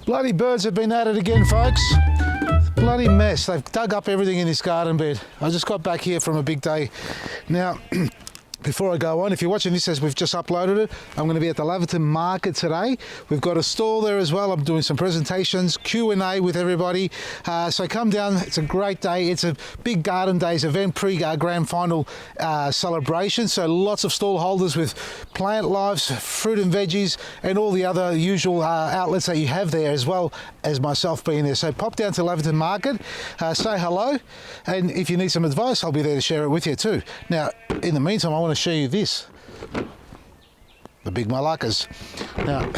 Bloody birds have been at it again, folks. Bloody mess. They've dug up everything in this garden bed. I just got back here from a big day. Now, before I go on, if you're watching this as we've just uploaded it, I'm going to be at the Laverton Market today. We've got a stall there as well. I'm doing some presentations, Q&A with everybody. So come down. It's a great day. It's a big Garden Days event, pre-grand final celebration. So lots of stall holders with plant lives, fruit and veggies, and all the other usual outlets that you have there, as well as myself being there. So pop down to Laverton Market, say hello, and if you need some advice, I'll be there to share it with you too. Now, in the meantime, I want to show you this, the big Moluccas. Now,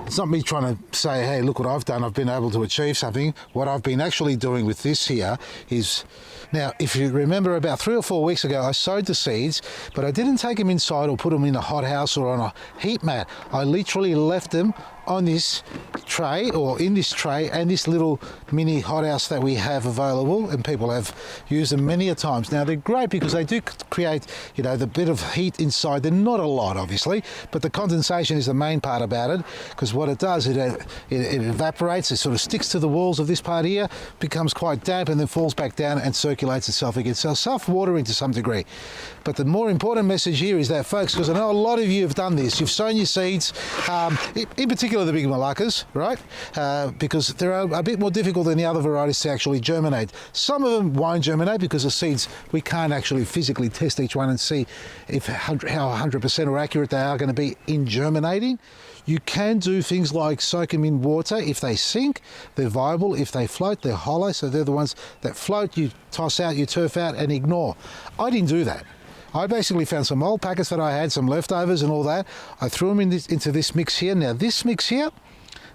it's not me trying to say, hey, look what I've done, I've been able to achieve something. What I've been actually doing with this here is, now, if you remember about 3 or 4 weeks ago, I sowed the seeds, but I didn't take them inside or put them in a hothouse or on a heat mat. I literally left them on this tray, or in this tray, and this little mini hothouse that we have available, and people have used them many a times. Now, they're great because they do create, you know, the bit of heat inside. They're not a lot, obviously, but the condensation is the main part about it, because what it does, it evaporates, it sort of sticks to the walls of this part here, becomes quite damp, and then falls back down and circulates itself again. So self-watering to some degree. But the more important message here is that, folks, because I know a lot of you have done this, you've sown your seeds, in particular the big Moluccas, right? Because they're a bit more difficult than the other varieties to actually germinate. Some of them won't germinate because the seeds, we can't actually physically test each one and see if how 100% or accurate they are going to be in germinating. You can do things like soak them in water. If they sink, they're viable. If they float, they're hollow. So they're the ones that float, you toss out, you turf out and ignore. I didn't do that. I basically found some old packets that I had, some leftovers and all that. I threw them into this mix here. Now this mix here,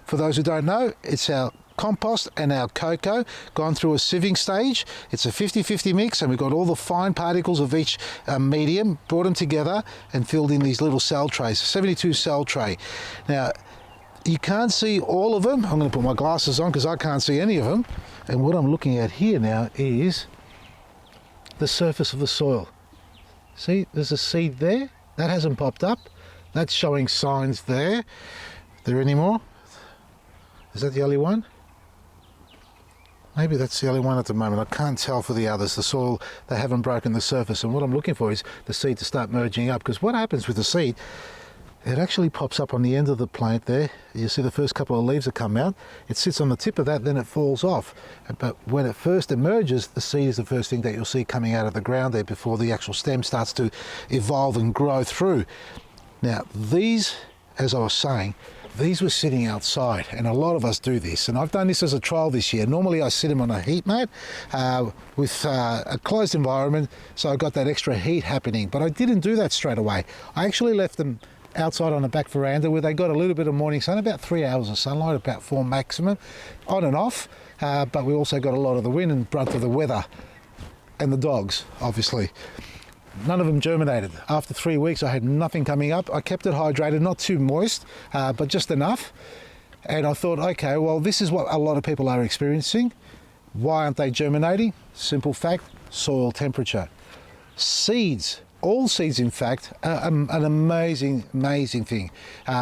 for those who don't know, it's our compost and our cocoa gone through a sieving stage. It's a 50-50 mix, and we've got all the fine particles of each medium, brought them together and filled in these little cell trays, 72 cell tray. Now, you can't see all of them. I'm going to put my glasses on because I can't see any of them. And what I'm looking at here now is the surface of the soil. See, there's a seed there. That hasn't popped up. That's showing signs there. There any more? Is that the only one? Maybe that's the only one at the moment. I can't tell for the others. The soil, they haven't broken the surface. And what I'm looking for is the seed to start merging up. Because what happens with the seed, it actually pops up on the end of the plant there. You see the first couple of leaves that come out. It sits on the tip of that, then it falls off. But when it first emerges, the seed is the first thing that you'll see coming out of the ground there before the actual stem starts to evolve and grow through. Now, these, as I was saying, these were sitting outside, and a lot of us do this, and I've done this as a trial this year. Normally I sit them on a heat mat with a closed environment, so I got that extra heat happening, but I didn't do that straight away. I actually left them outside on the back veranda where they got a little bit of morning sun, about 3 hours of sunlight, about 4 maximum, on and off, but we also got a lot of the wind and brunt of the weather, and the dogs, obviously. None of them germinated. After 3 weeks, I had nothing coming up. I kept it hydrated, not too moist, but just enough. And I thought, okay, well, this is what a lot of people are experiencing. Why aren't they germinating? Simple fact, soil temperature. Seeds, all seeds, in fact, are an amazing thing.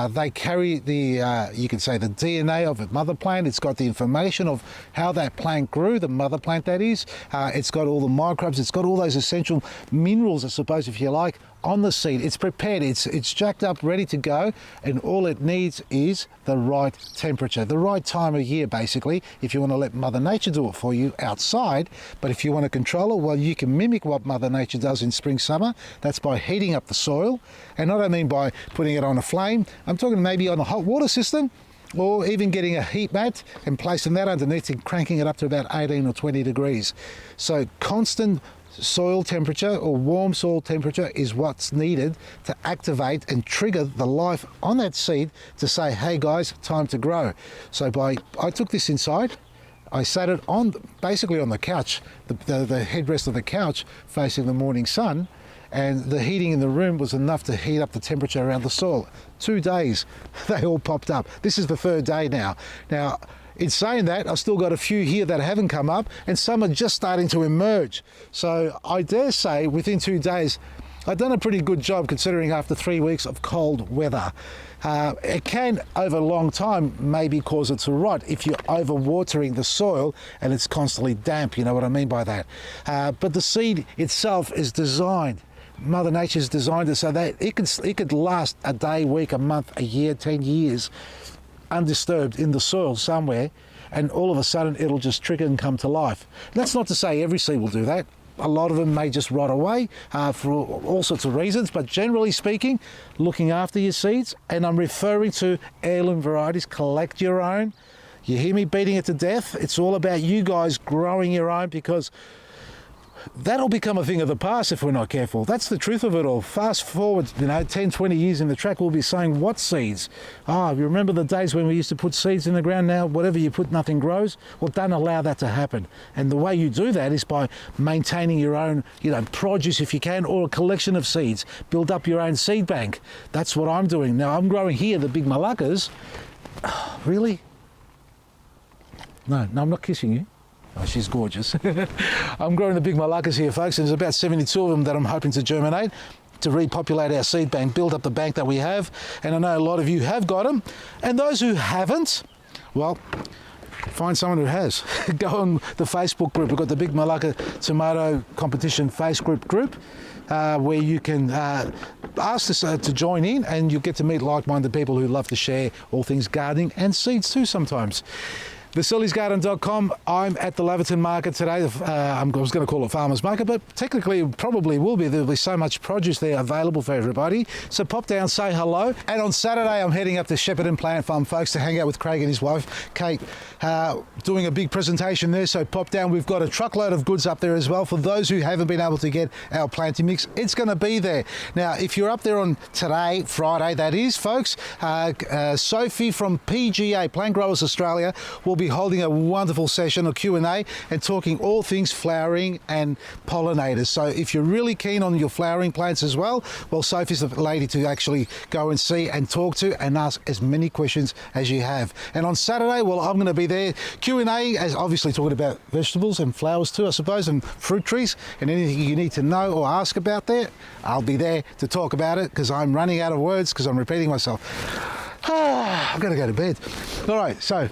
They carry the, you can say, the DNA of a mother plant. It's got the information of how that plant grew, the mother plant that is. It's got all the microbes. It's got all those essential minerals, I suppose, if you like, on the seed. It's prepared. It's jacked up, ready to go, and all it needs is the right temperature, the right time of year, basically, if you want to let Mother Nature do it for you outside. But if you want to control it, well, you can mimic what Mother Nature does in spring, summer. That's by heating up the soil, and I don't mean by putting it on a flame. I'm talking maybe on a hot water system, or even getting a heat mat and placing that underneath and cranking it up to about 18 or 20 degrees. So constant soil temperature, or warm soil temperature, is what's needed to activate and trigger the life on that seed to say, hey guys, time to grow. So I took this inside, I sat it on, basically on the couch, the headrest of the couch facing the morning sun, and the heating in the room was enough to heat up the temperature around the soil. 2 days, they all popped up. This is the 3rd day now. Now, in saying that, I've still got a few here that haven't come up, and some are just starting to emerge. So I dare say within 2 days, I've done a pretty good job considering after 3 weeks of cold weather. It can, over a long time, maybe cause it to rot if you're overwatering the soil and it's constantly damp, you know what I mean by that. But the seed itself is designed, Mother Nature's designed it so that it could last a day, week, a month, a year, 10 years, undisturbed in the soil somewhere, and all of a sudden it'll just trigger and come to life. That's not to say every seed will do that. A lot of them may just rot away for all sorts of reasons, but generally speaking, looking after your seeds, and I'm referring to heirloom varieties, collect your own. You hear me beating it to death? It's all about you guys growing your own, because that'll become a thing of the past if we're not careful. That's the truth of it all. Fast forward, 10, 20 years in the track, we'll be saying, what seeds? You remember the days when we used to put seeds in the ground? Now, whatever you put, nothing grows. Well, don't allow that to happen. And the way you do that is by maintaining your own, produce if you can, or a collection of seeds. Build up your own seed bank. That's what I'm doing. Now, I'm growing here the big Moluccas. Really? No, I'm not kissing you. Oh, she's gorgeous. I'm growing the big Moluccas here, folks, and there's about 72 of them that I'm hoping to germinate to repopulate our seed bank, build up the bank that we have. And I know a lot of you have got them. And those who haven't, well, find someone who has. Go on the Facebook group. We've got the Big Mollucca Tomato Competition Facebook group, where you can ask us to join in, and you'll get to meet like-minded people who love to share all things gardening and seeds too sometimes. VasilisGarden.com. I'm at the Laverton Market today. I was going to call it Farmers Market, but technically it probably will be. There'll be so much produce there available for everybody. So pop down, say hello. And on Saturday, I'm heading up to Shepparton Plant Farm, folks, to hang out with Craig and his wife, Kate, doing a big presentation there. So pop down. We've got a truckload of goods up there as well. For those who haven't been able to get our planting mix, it's going to be there. Now, if you're up there on today, Friday, that is, folks, Sophie from PGA, Plant Growers Australia, will be holding a wonderful session, a Q&A, and talking all things flowering and pollinators. So if you're really keen on your flowering plants as well, Sophie's the lady to actually go and see and talk to and ask as many questions as you have. And on Saturday, I'm going to be there, Q&A, as obviously talking about vegetables and flowers too, I suppose, and fruit trees, and anything you need to know or ask about there, I'll be there to talk about it, because I'm running out of words because I'm repeating myself. I've got to go to bed. All right, so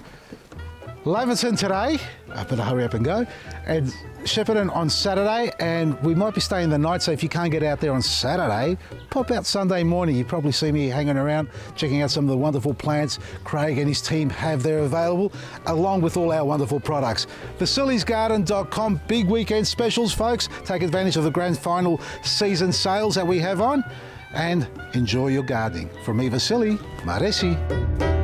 Laverton today, I better hurry up and go, and Shepparton on Saturday, and we might be staying the night, so if you can't get out there on Saturday, pop out Sunday morning. You probably see me hanging around, checking out some of the wonderful plants Craig and his team have there available, along with all our wonderful products. VasilisGarden.com, big weekend specials, folks. Take advantage of the grand final season sales that we have on, and enjoy your gardening. From me, Vasili, Maresi.